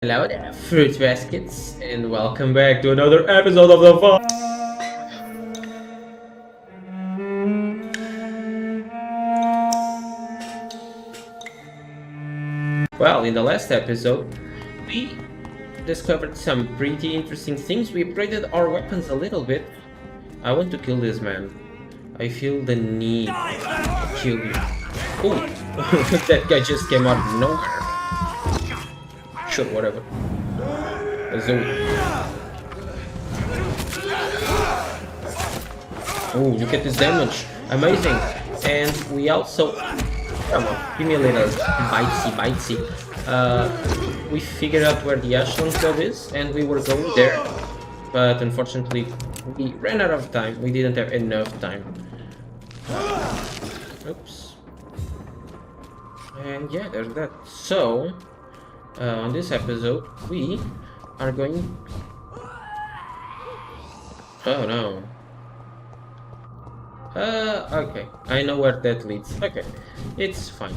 Hello there, fruit baskets, and welcome back to another episode of the fun. Well, in the last episode, we discovered some pretty interesting things. We upgraded our weapons a little bit. I want to kill this man. I feel the need to kill you. Oh, that guy just came out of nowhere. Sure, whatever. Let's do it. Oh, look at this damage. Amazing. And we also... Come on, give me a little bitey. We figured out where the Ascalon Club is, and we were going there. But unfortunately, we ran out of time. We didn't have enough time. Oops. And yeah, there's that. So, on this episode, we are going... Oh no. Okay. I know where that leads. Okay. It's fine.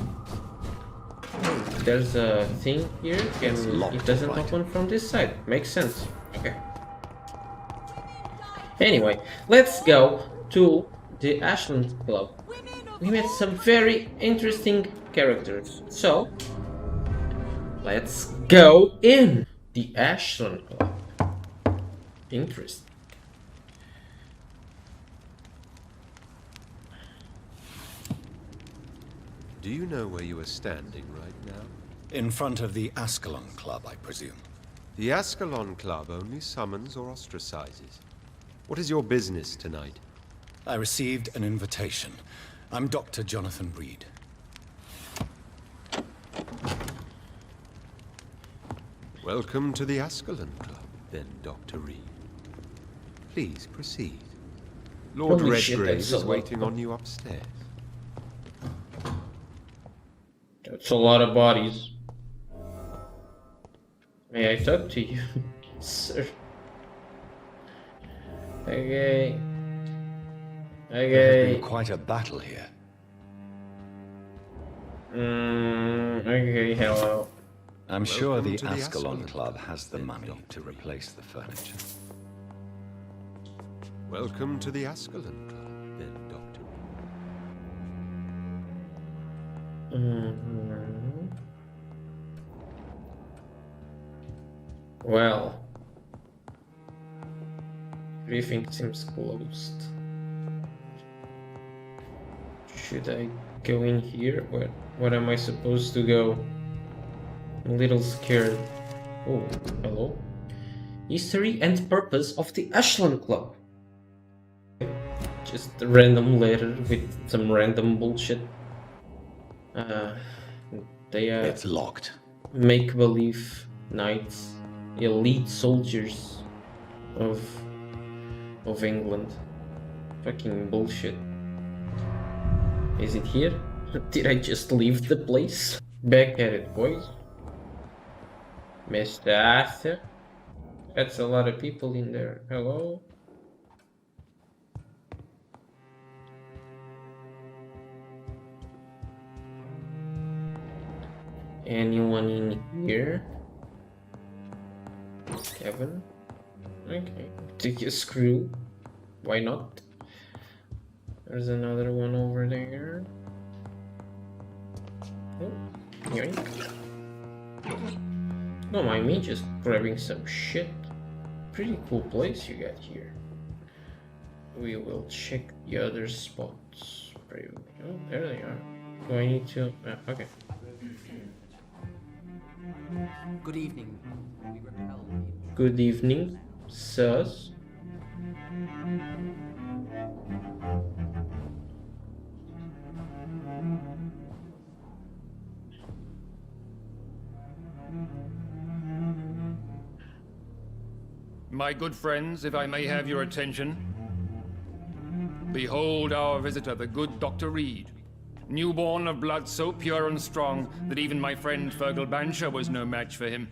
There's a thing here. It doesn't open from this side. Makes sense. Okay. Anyway, let's go to the Ascalon Club. We met some very interesting characters. So, let's go in the Ascalon Club. Interesting. Do you know where you are standing right now? In front of the Ascalon Club, I presume. The Ascalon Club only summons or ostracizes. What is your business tonight? I received an invitation. I'm Dr. Jonathan Reid. Welcome to the Ascalon Club, then, Dr. Reid. Please proceed. Lord Holy shit, Redgrave that's is a waiting lot. on you upstairs. That's a lot of bodies. May I talk to you, sir? Okay. There has been quite a battle here. Okay, hello. I'm sure Welcome the to the Ascalon Ascalon Club has the then, money Dr. to Reid. replace the furniture. Welcome to the Ascalon Club, then, Dr. Reid. Well, everything seems closed. Should I go in here? Where am I supposed to go? I'm a little scared. Oh, hello. History and purpose of the Ascalon Club. Just a random letter with some random bullshit. They are It's locked. make-believe knights, elite soldiers of England. Fucking bullshit. Is it here? Did I just leave the place? Back at it, boys. Mr. Arthur. That's a lot of people in there. Hello? Anyone in here? Kevin? Okay. Take a screw. Why not? There's another one over there. Oh, yoink. Don't mind me just grabbing some shit. Pretty cool place you got here. We will check the other spots. Oh, there they are. Do I need to... okay. Good evening. We repel the Good evening, sirs. My good friends, if I may have your attention. Behold our visitor, the good Dr. Reid. Newborn of blood so pure and strong that even my friend Fergal Bansher was no match for him.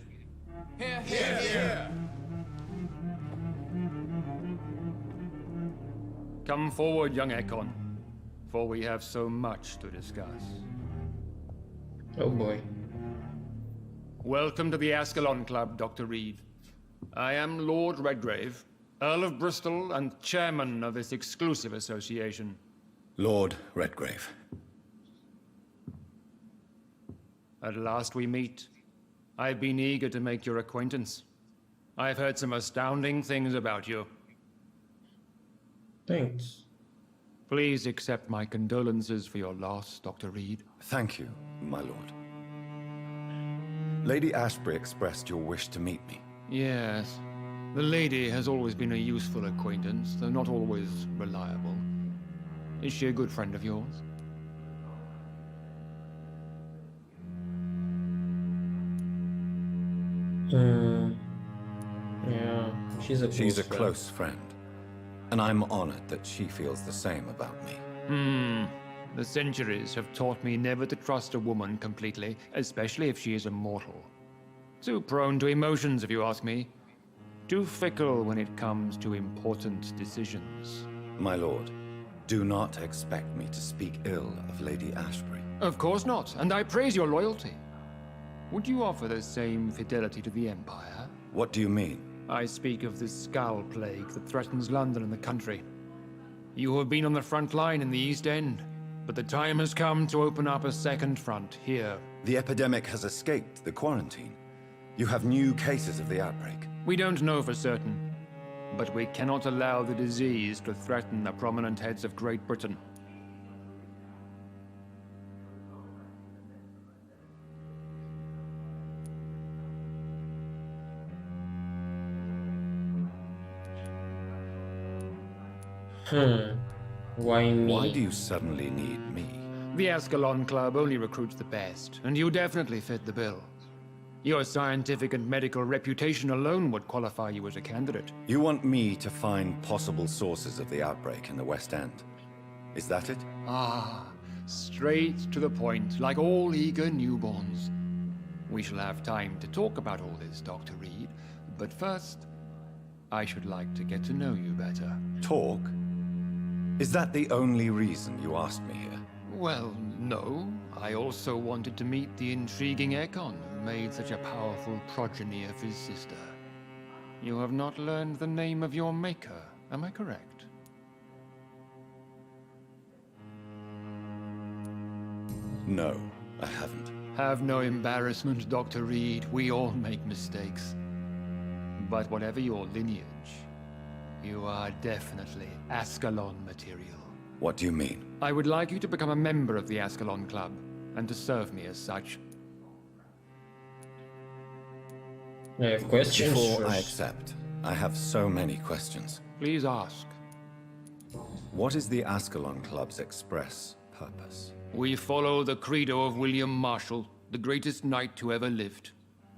Come forward, young Ekon, for we have so much to discuss. Oh boy. Welcome to the Ascalon Club, Dr. Reid. I am Lord Redgrave, Earl of Bristol and chairman of this exclusive association. Lord Redgrave. At last we meet. I've been eager to make your acquaintance. I've heard some astounding things about you. Thanks. Please accept my condolences for your loss, Dr. Reid. Thank you, my lord. Lady Ashbury expressed your wish to meet me. Yes. The lady has always been a useful acquaintance, though not always reliable. Is she a good friend of yours? Yeah, she's a close friend. And I'm honored that she feels the same about me. The centuries have taught me never to trust a woman completely, especially if she is a mortal. Too prone to emotions, if you ask me. Too fickle when it comes to important decisions. My lord, do not expect me to speak ill of Lady Ashbury. Of course not, and I praise your loyalty. Would you offer the same fidelity to the Empire? What do you mean? I speak of the Skull Plague that threatens London and the country. You have been on the front line in the East End, but the time has come to open up a second front here. The epidemic has escaped the quarantine. You have new cases of the outbreak. We don't know for certain, but we cannot allow the disease to threaten the prominent heads of Great Britain. Why me? Why do you suddenly need me? The Ascalon Club only recruits the best, and you definitely fit the bill. Your scientific and medical reputation alone would qualify you as a candidate. You want me to find possible sources of the outbreak in the West End. Is that it? Ah, straight to the point, like all eager newborns. We shall have time to talk about all this, Dr. Reid, but first, I should like to get to know you better. Talk? Is that the only reason you asked me here? Well, no. I also wanted to meet the intriguing Ekon who made such a powerful progeny of his sister. You have not learned the name of your maker, am I correct? No, I haven't. Have no embarrassment, Dr. Reid. We all make mistakes. But whatever your lineage, you are definitely Ascalon material. What do you mean? I would like you to become a member of the Ascalon Club, and to serve me as such. I have questions. Before I accept, I have so many questions. Please ask. What is the Ascalon Club's express purpose? We follow the credo of William Marshall, the greatest knight who ever lived.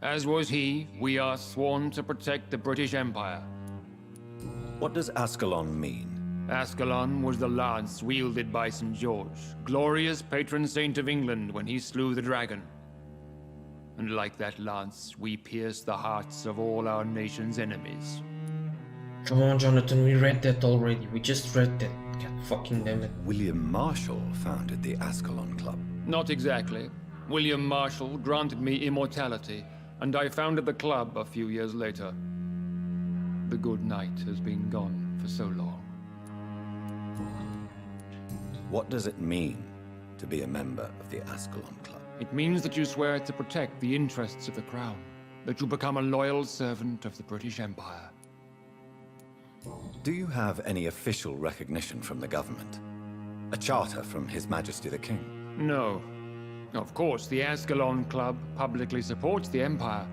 As was he, we are sworn to protect the British Empire. What does Ascalon mean? Ascalon was the lance wielded by St. George, glorious patron saint of England when he slew the dragon. And like that lance, we pierce the hearts of all our nation's enemies. Come on, Jonathan, we read that already. We just read that. God fucking damn it. William Marshall founded the Ascalon Club. Not exactly. William Marshall granted me immortality, and I founded the club a few years later. The good knight has been gone for so long. What does it mean to be a member of the Ascalon Club? It means that you swear to protect the interests of the crown, that you become a loyal servant of the British Empire. Do you have any official recognition from the government? A charter from His Majesty the King? No. Of course, the Ascalon Club publicly supports the Empire,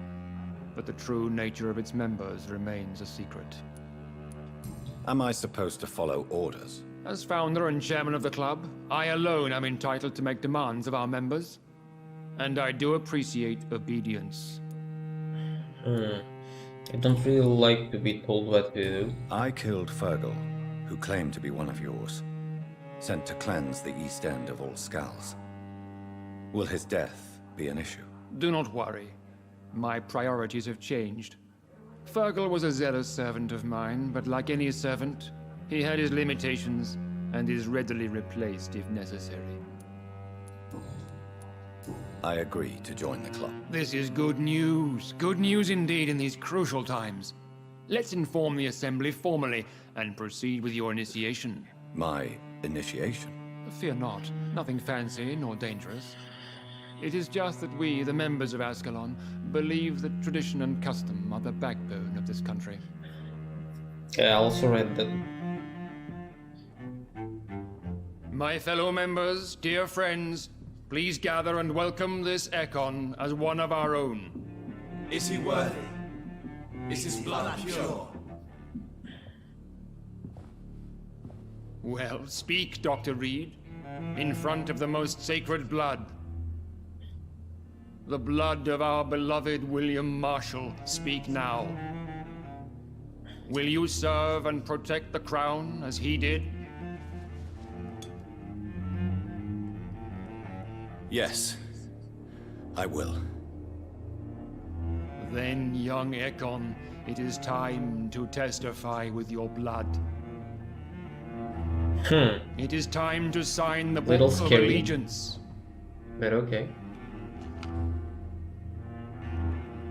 but the true nature of its members remains a secret. Am I supposed to follow orders? As founder and chairman of the club, I alone am entitled to make demands of our members. And I do appreciate obedience. I don't really like to be told what to do. I killed Fergal, who claimed to be one of yours, sent to cleanse the East End of all skulls. Will his death be an issue? Do not worry. My priorities have changed. Fergal was a zealous servant of mine, but like any servant, he had his limitations and is readily replaced if necessary. I agree to join the club. This is good news. Good news indeed in these crucial times. Let's inform the Assembly formally and proceed with your initiation. My initiation? Fear not. Nothing fancy nor dangerous. It is just that we, the members of Ascalon, believe that tradition and custom are the backbone of this country. Yeah, I also read that. My fellow members, dear friends, please gather and welcome this Ekon as one of our own. Is he worthy? Is his blood pure? Well, speak, Dr. Reid, in front of the most sacred blood. The blood of our beloved William Marshall. Speak now. Will you serve and protect the crown as he did? Yes, I will. Then, young Ekon, it is time to testify with your blood. It is time to sign the Little Book of scary. Allegiance. But okay.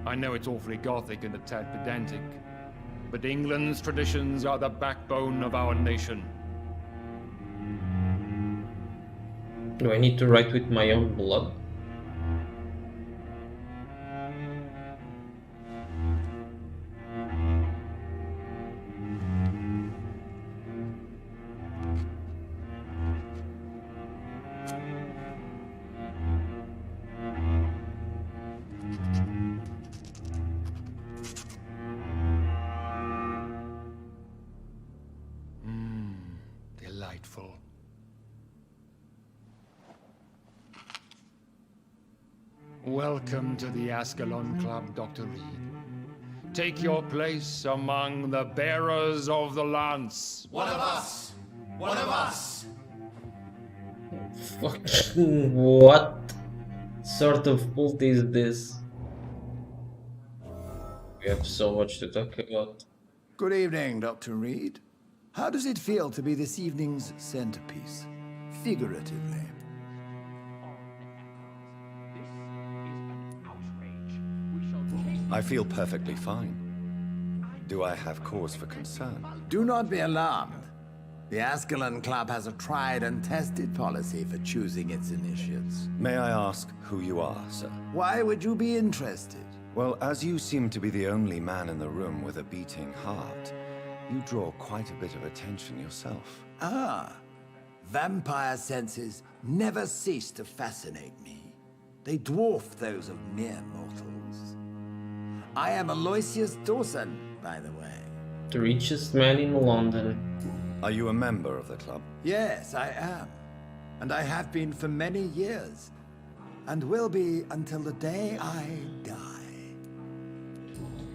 I know it's awfully gothic and a tad pedantic, but England's traditions are the backbone of our nation. Do I need to write with my own blood? Delightful. Welcome to the Ascalon Club, Dr. Reid. Take your place among the bearers of the lance. One of us! One of us! Fucking what sort of cult is this? We have so much to talk about. Good evening, Dr. Reid. How does it feel to be this evening's centerpiece? Figuratively. I feel perfectly fine. Do I have cause for concern? Do not be alarmed. The Ascalon Club has a tried and tested policy for choosing its initiates. May I ask who you are, sir? Why would you be interested? Well, as you seem to be the only man in the room with a beating heart, you draw quite a bit of attention yourself. Ah, vampire senses never cease to fascinate me. They dwarf those of mere mortals. I am Aloysius Dawson, by the way. The richest man in London. Are you a member of the club? Yes, I am. And I have been for many years. And will be until the day I die.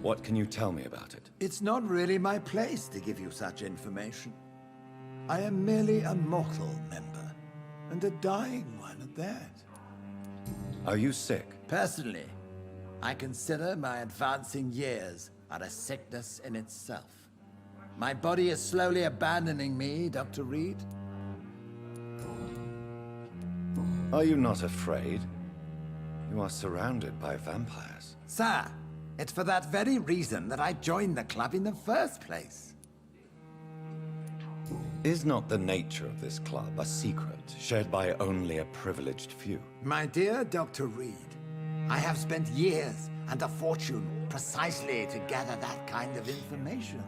What can you tell me about it? It's not really my place to give you such information. I am merely a mortal member, and a dying one at that. Are you sick? Personally, I consider my advancing years are a sickness in itself. My body is slowly abandoning me, Dr. Reid. Are you not afraid? You are surrounded by vampires. Sir, it's for that very reason that I joined the club in the first place. Is not the nature of this club a secret shared by only a privileged few? My dear Dr. Reid, I have spent years and a fortune precisely to gather that kind of information.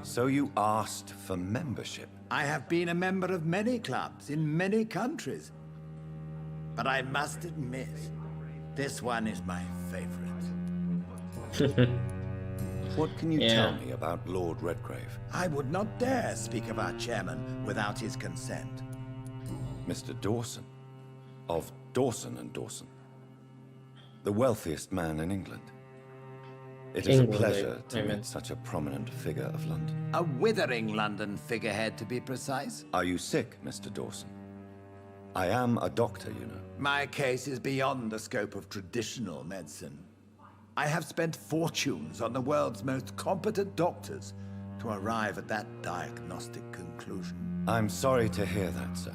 So you asked for membership? I have been a member of many clubs in many countries. But I must admit, this one is my favorite. What can you Yeah. tell me about Lord Redgrave? I would not dare speak of our chairman without his consent. Mr. Dawson, of Dawson and Dawson, the wealthiest man in England. It is England, a pleasure I to mean. meet such a prominent figure of London. A withering London figurehead, to be precise. Are you sick, Mr. Dawson? I am a doctor, you know. My case is beyond the scope of traditional medicine. I have spent fortunes on the world's most competent doctors to arrive at that diagnostic conclusion. I'm sorry to hear that, sir.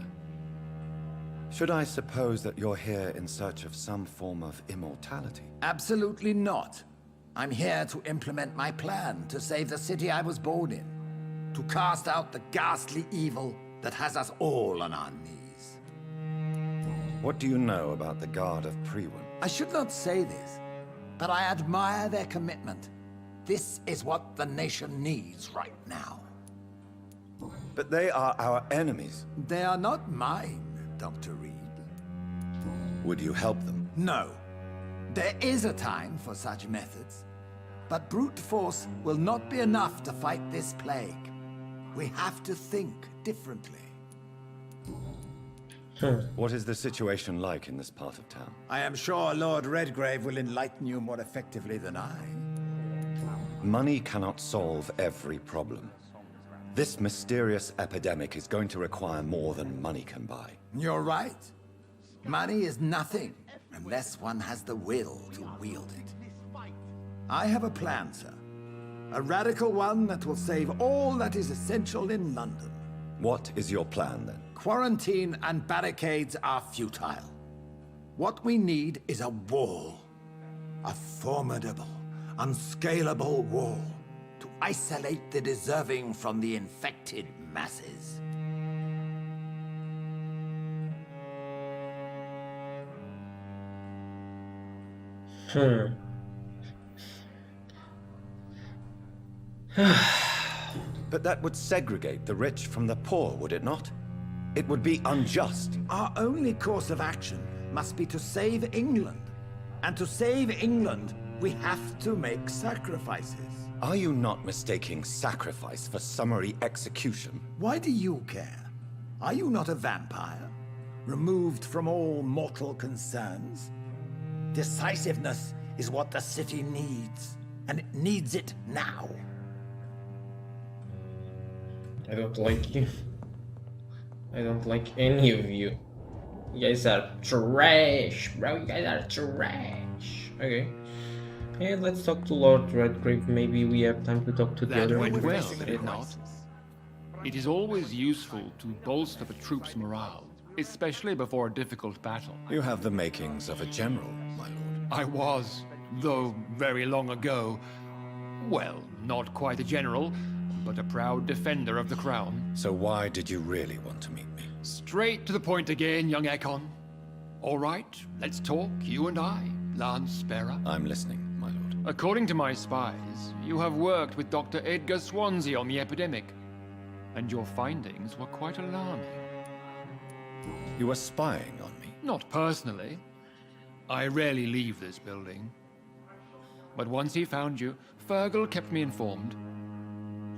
Should I suppose that you're here in search of some form of immortality? Absolutely not. I'm here to implement my plan to save the city I was born in. To cast out the ghastly evil that has us all on our knees. What do you know about the Guard of Priwen? I should not say this, but I admire their commitment. This is what the nation needs right now. But they are our enemies. They are not mine, Dr. Reid. Would you help them? No. There is a time for such methods. But brute force will not be enough to fight this plague. We have to think differently. What is the situation like in this part of town? I am sure Lord Redgrave will enlighten you more effectively than I. Money cannot solve every problem. This mysterious epidemic is going to require more than money can buy. You're right. Money is nothing unless one has the will to wield it. I have a plan, sir. A radical one that will save all that is essential in London. What is your plan, then? Quarantine and barricades are futile. What we need is a wall. A formidable, unscalable wall to isolate the deserving from the infected masses. But that would segregate the rich from the poor, would it not? It would be unjust. Our only course of action must be to save England. And to save England, we have to make sacrifices. Are you not mistaking sacrifice for summary execution? Why do you care? Are you not a vampire? Removed from all mortal concerns? Decisiveness is what the city needs, and it needs it now. I don't like you. I don't like any of you. You guys are trash, bro. You guys are trash. Okay. And let's talk to Lord Redgrave. Maybe we have time to talk to the That other went one. well, did it not? It is always useful to bolster the troops' morale, especially before a difficult battle. You have the makings of a general, my lord. I was, though very long ago. Well, not quite a general, but a proud defender of the crown. So why did you really want to meet me? Straight to the point again, young Ekon. All right, let's talk, you and I, Lance Sparrow. I'm listening, my lord. According to my spies, you have worked with Dr. Edgar Swansea on the epidemic, and your findings were quite alarming. You were spying on me? Not personally. I rarely leave this building. But once he found you, Fergal kept me informed.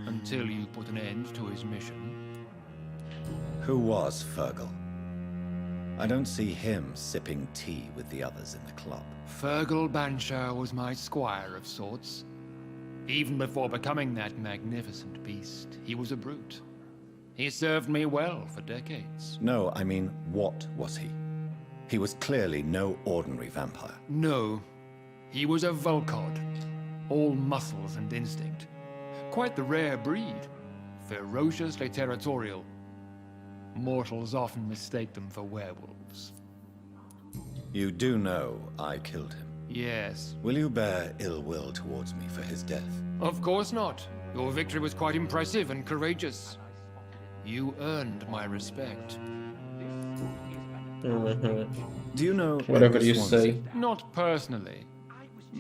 Until you put an end to his mission. Who was Fergal? I don't see him sipping tea with the others in the club. Fergal Banshire was my squire of sorts. Even before becoming that magnificent beast, he was a brute. He served me well for decades. No, I mean, what was he? He was clearly no ordinary vampire. No, he was a Volcod. All muscles and instinct. Quite the rare breed. Ferociously territorial. Mortals often mistake them for werewolves. You do know I killed him. Yes. Will you bear ill will towards me for his death? Of course not. Your victory was quite impressive and courageous. You earned my respect. Do you know Whatever Edgar you Swansea? say. Not personally.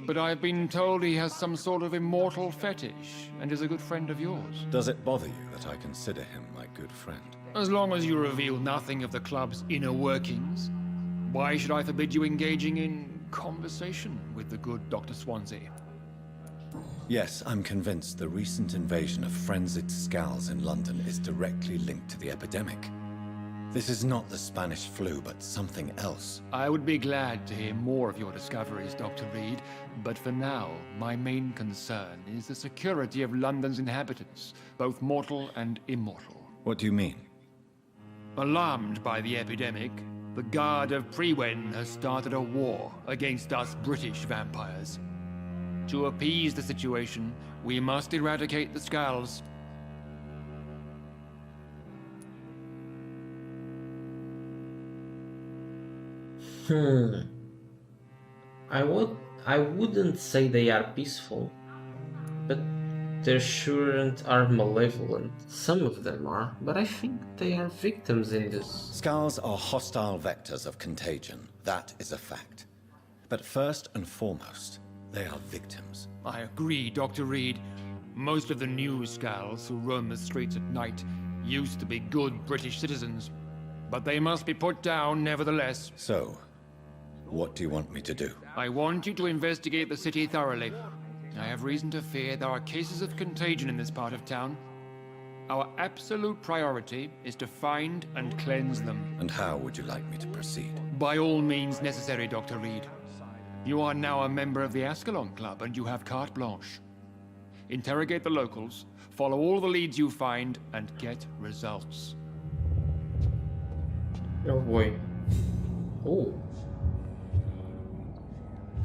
But I've been told he has some sort of immortal fetish and is a good friend of yours. Does it bother you that I consider him my good friend? As long as you reveal nothing of the club's inner workings, why should I forbid you engaging in conversation with the good Dr. Swansea? Yes, I'm convinced the recent invasion of frenzied Scals in London is directly linked to the epidemic. This is not the Spanish flu, but something else. I would be glad to hear more of your discoveries, Dr. Reid, but for now, my main concern is the security of London's inhabitants, both mortal and immortal. What do you mean? Alarmed by the epidemic, the Guard of Priwen has started a war against us British vampires. To appease the situation, we must eradicate the Scals. I wouldn't say they are peaceful, but they sure are malevolent. Some of them are, but I think they are victims in this. Scals are hostile vectors of contagion. That is a fact. But first and foremost, they are victims. I agree, Dr. Reid. Most of the new Scals who roam the streets at night used to be good British citizens. But they must be put down nevertheless. So, what do you want me to do? I want you to investigate the city thoroughly. I have reason to fear there are cases of contagion in this part of town. Our absolute priority is to find and cleanse them. And how would you like me to proceed? By all means necessary, Dr. Reid. You are now a member of the Ascalon Club and you have carte blanche. Interrogate the locals, follow all the leads you find, and get results. Oh boy. Oh.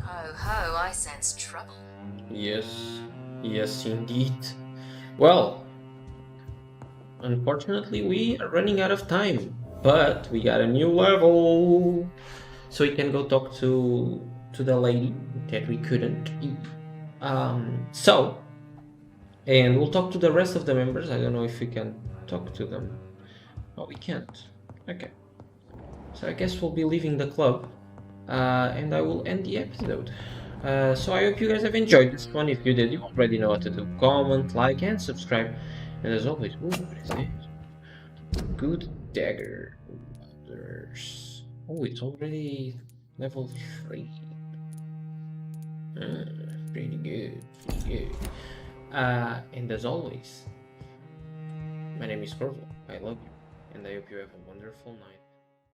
Ho ho, I sense trouble. Yes. Yes, indeed. Well, unfortunately, we are running out of time, but we got a new level, so we can go talk to the lady that we couldn't. And we'll talk to the rest of the members. I don't know if we can talk to them. Oh, we can't. Okay. So I guess we'll be leaving the club, and I will end the episode. So I hope you guys have enjoyed this one. If you did, you already know what to do. Comment, like, and subscribe. And as always, ooh, what is this? Good dagger. Oh, it's already level 3. Pretty good, pretty good. And as always, my name is Corvo. I love you, and I hope you have a wonderful night.